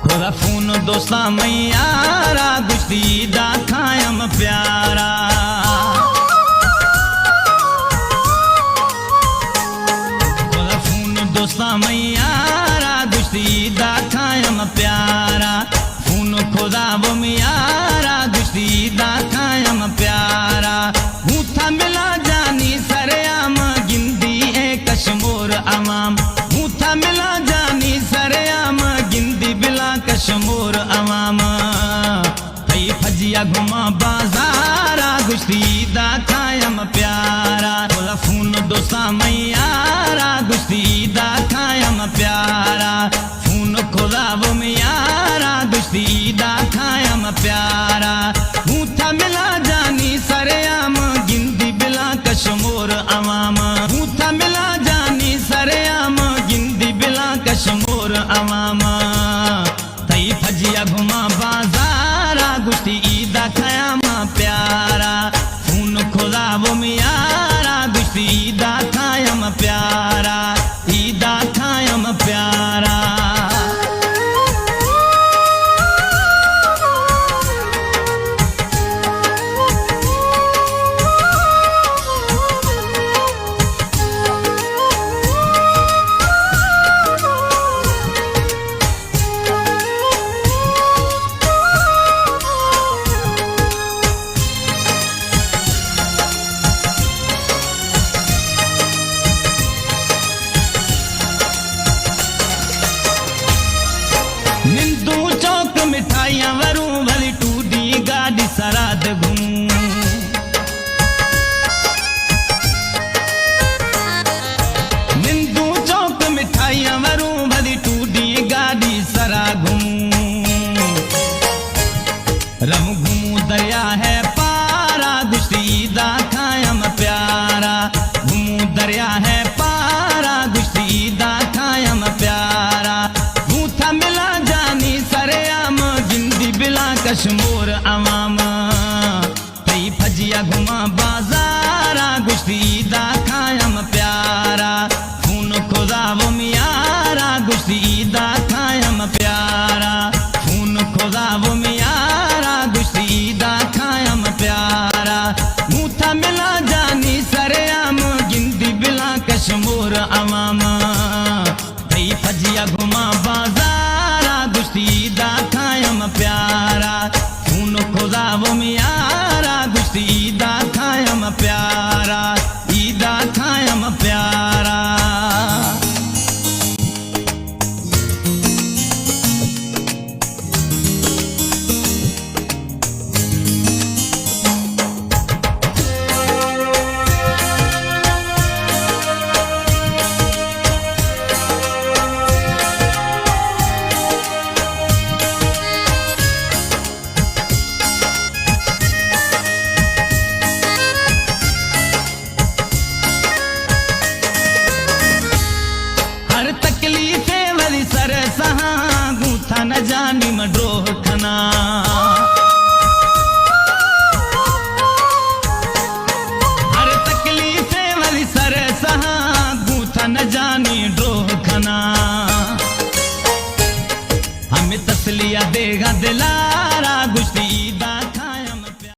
खोदा फोन दोस्ता मैयारा गुश्ती दा खायम प्यारा खोदा फोन दोस्ता मैयारा गुश्ती दा खायम प्यारा फोन खोदा वो मैयारा गुश्ती दा खायम प्यारा हूँ था मिला जानी सरेआम गिंदी ए कश्मोर अवाम हूँ था मिला जानी सरेआम गिंदी बिला कश्मोर अवाम थई फजिया घुमा बाजारा गुश्ती दा खायम प्यारा बोला फोन दोस्ता मैयारा गुश्ती दा खायम प्यारा फोन खोदा वो मैयारा गुश्ती दा खायम प्यारा हूँ था मिला जानी सरेआम गिंदी बिला कश्मोर अवाम हूँ था मिला जानी सरेआम गिंदी बिला कश्मोर अवाम थई फजिया घुमा बाजारा गुश्ती दा खायम प्यारा फोन खोदा वो मैयारा गुश्ती दा खायम प्यारा ईदा खायम प्यारा निंदू चौक मिठाइयां वरूं भली टूडी गाड़ी सराद घूं निंदू चौक मिठाइयां वरूं भली टूडी गाड़ी सरा घूं रम घूमू दरिया है पारा गुश्ती दा खायम प्यारा घूमू दरिया है पारा गुश्ती दा खायम प्यारा हूँ था मिला जानी सरेआम गिंदी बिला कश्मोर अवाम